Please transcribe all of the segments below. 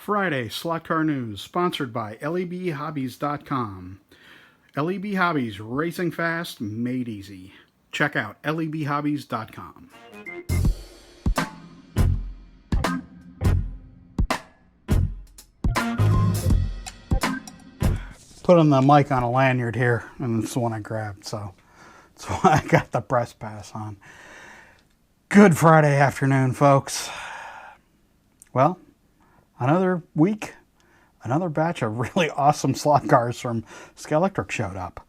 Friday Slot Car News, sponsored by LEBHobbies.com. LEB Hobbies, racing fast, made easy. Check out LEBHobbies.com. Putting the mic on a lanyard here, and it's the one I grabbed, so that's why I got the press pass on. Good Friday afternoon, folks. Well, another week, another batch of really awesome slot cars from Scalextric showed up.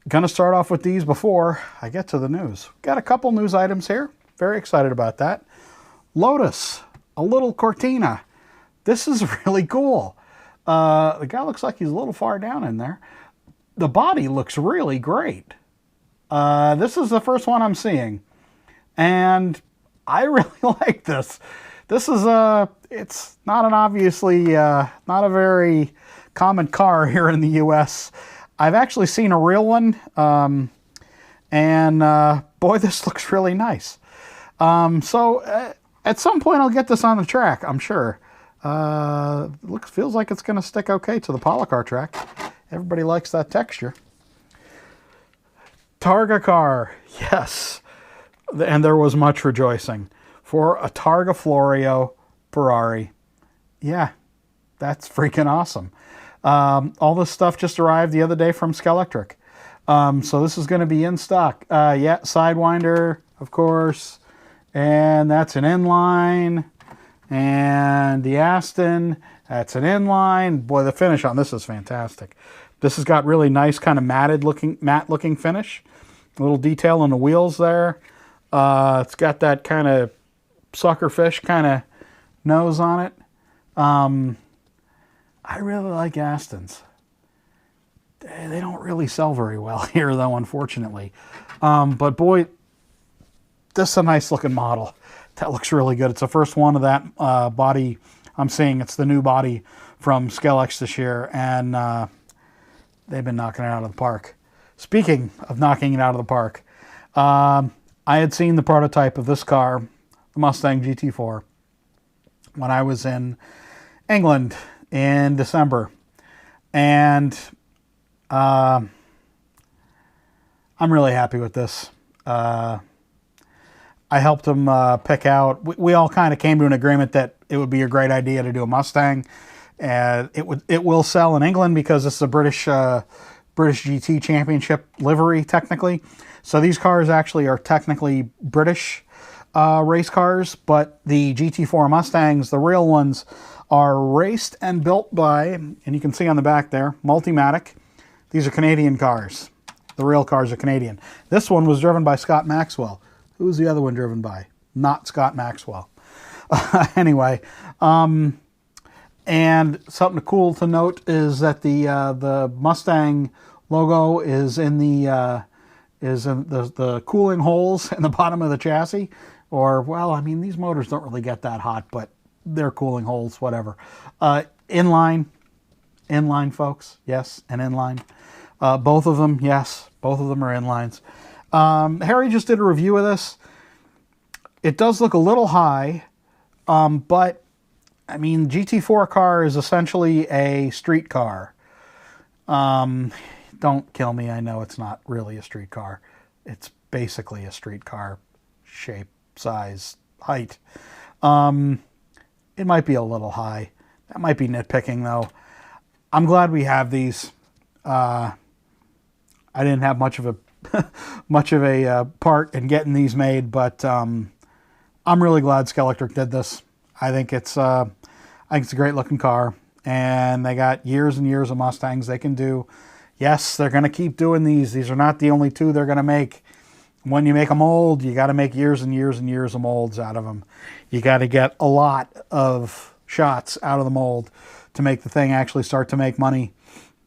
Gonna start off with these before I get to the news. Got a couple news items here. Very excited about that. Lotus, a little Cortina. This is really cool. The guy looks like he's a little far down in there. The body looks really great. This is the first one I'm seeing, and I really like this. This is it's not an obviously not a very common car here in the U.S. I've actually seen a real one, and boy, this looks really nice. So at some point I'll get this on the track, I'm sure. Feels like it's going to stick okay to the Polycar track. Everybody likes that texture. Targa car, yes. And there was much rejoicing for a Targa Florio Ferrari. Yeah, that's freaking awesome. All this stuff just arrived the other day from Scalextric. So this is going to be in stock. Yeah, Sidewinder, of course. And that's an inline. And the Aston, that's an inline. Boy, the finish on this is fantastic. This has got really nice kind of matte looking finish. A little detail on the wheels there. It's got that kind of suckerfish kind of nose on it. I really like Astons. They don't really sell very well here, though, unfortunately. But boy, this is a nice looking model. That looks really good. It's the first one of that body I'm seeing. It's the new body from Scalex this year, and they've been knocking it out of the park. Speaking of knocking it out of the park, I had seen the prototype of this car, the Mustang GT4, when I was in England in December, and I'm really happy with this. I helped him pick out. We all kind of came to an agreement that it would be a great idea to do a Mustang, and it will sell in England because it's a British GT Championship livery technically. So these cars actually are technically British race cars, but the GT4 Mustangs, the real ones, are raced and built by, and you can see on the back there, Multimatic. These are Canadian cars. The real cars are Canadian. This one was driven by Scott Maxwell. Who was the other one driven by? Not Scott Maxwell. Anyway, and something cool to note is that the Mustang logo is in the cooling holes in the bottom of the chassis. Or, well, I mean, these motors don't really get that hot, but they're cooling holes, whatever. Inline, folks. Yes, an inline. Both of them, yes, both of them are inlines. Harry just did a review of this. It does look a little high, but, I mean, GT4 car is essentially a street car. Don't kill me, I know it's not really a street car. It's basically a street car shape, size, height. It might be a little high. That might be nitpicking, though. I'm glad we have these. I didn't have much of a part in getting these made, but I'm really glad Scalextric did this. I think it's a great looking car, and they got years and years of Mustangs they can do. Yes, they're going to keep doing these. These are not the only two they're going to make. When you make a mold, you got to make years and years and years of molds out of them. You got to get a lot of shots out of the mold to make the thing actually start to make money.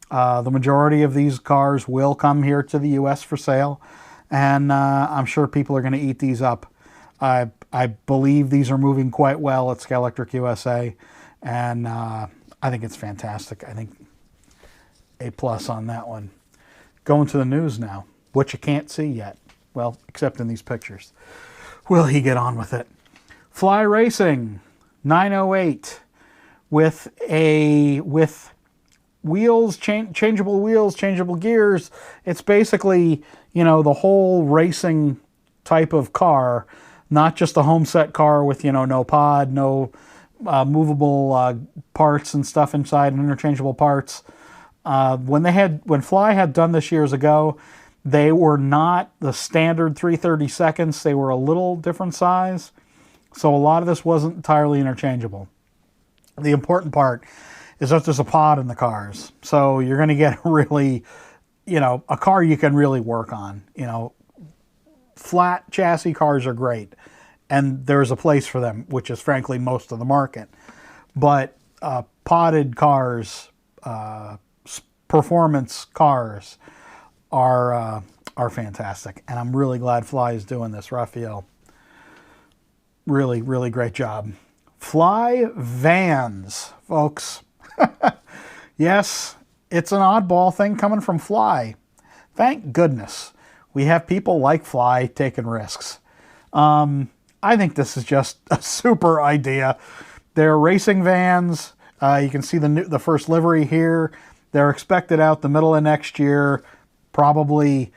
The majority of these cars will come here to the U.S. for sale, and I'm sure people are going to eat these up. I believe these are moving quite well at Scalextric USA, and I think it's fantastic. I think A+ on that one. Going to the news now, which you can't see yet. Well, except in these pictures. Will he get on with it? Fly Racing 908 with wheels, changeable wheels, changeable gears. It's basically, you know, the whole racing type of car, not just a home set car with, you know, no pod, no movable parts and stuff inside and interchangeable parts. When Fly had done this years ago, they were not the standard 332nds. They were a little different size. So a lot of this wasn't entirely interchangeable. The important part is that there's a pod in the cars. So you're going to get really, you know, a car you can really work on. You know, flat chassis cars are great, and there's a place for them, which is frankly most of the market. But podded cars, performance cars are fantastic, and I'm really glad Fly is doing this. Raphael, really, really great job. Fly vans, folks. Yes, it's an oddball thing coming from Fly. Thank goodness we have people like Fly taking risks. I think this is just a super idea. They're racing vans. You can see the first livery here. They're expected out the middle of next year. Probably,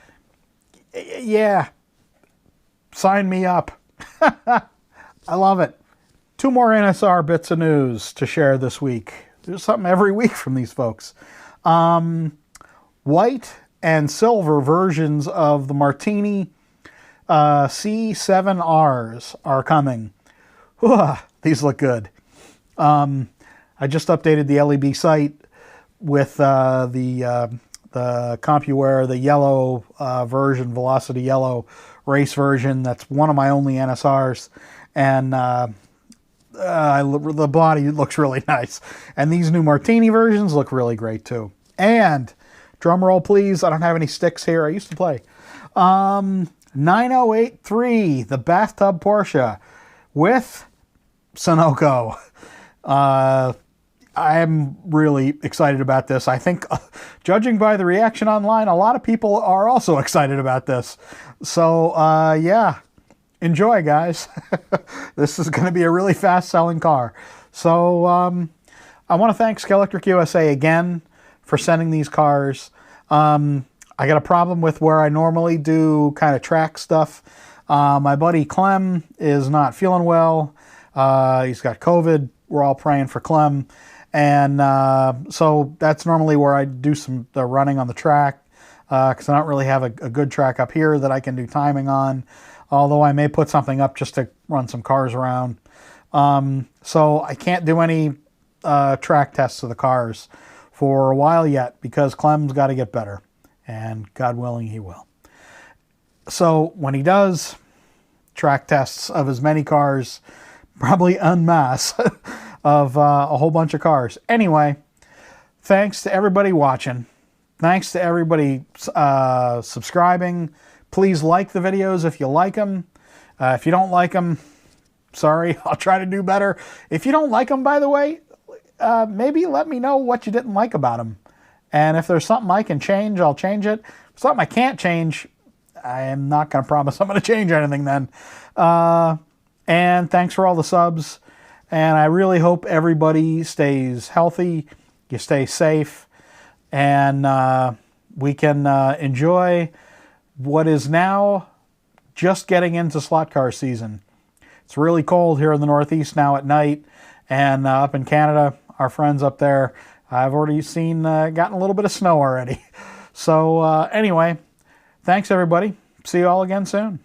yeah, sign me up. I love it. 2 more NSR bits of news to share this week. There's something every week from these folks. White and silver versions of the Martini C7Rs are coming. These look good. I just updated the LEB site with the CompuWare, the yellow version, Velocity Yellow race version. That's one of my only NSRs. And the body looks really nice. And these new Martini versions look really great too. And, drum roll please, I don't have any sticks here. I used to play. 9083, the bathtub Porsche with Sunoco. I'm really excited about this. I think, judging by the reaction online, a lot of people are also excited about this. So, yeah, enjoy, guys. This is going to be a really fast-selling car. So, I want to thank Scalextric USA again for sending these cars. I got a problem with where I normally do kind of track stuff. My buddy Clem is not feeling well. He's got COVID. We're all praying for Clem. And so that's normally where I do the running on the track, because I don't really have a good track up here that I can do timing on, although I may put something up just to run some cars around. So I can't do any track tests of the cars for a while yet, because Clem's got to get better, and God willing he will. So when he does, track tests of as many cars, probably en masse, of a whole bunch of cars. Anyway, thanks to everybody watching. Thanks to everybody subscribing. Please like the videos if you like them. If you don't like them, sorry, I'll try to do better. If you don't like them, by the way, maybe let me know what you didn't like about them. And if there's something I can change, I'll change it. If something I can't change, I am not going to promise I'm going to change anything then. And thanks for all the subs. And I really hope everybody stays healthy, you stay safe, and we can enjoy what is now just getting into slot car season. It's really cold here in the Northeast now at night, and up in Canada, our friends up there, I've already seen gotten a little bit of snow already. So anyway, thanks everybody. See you all again soon.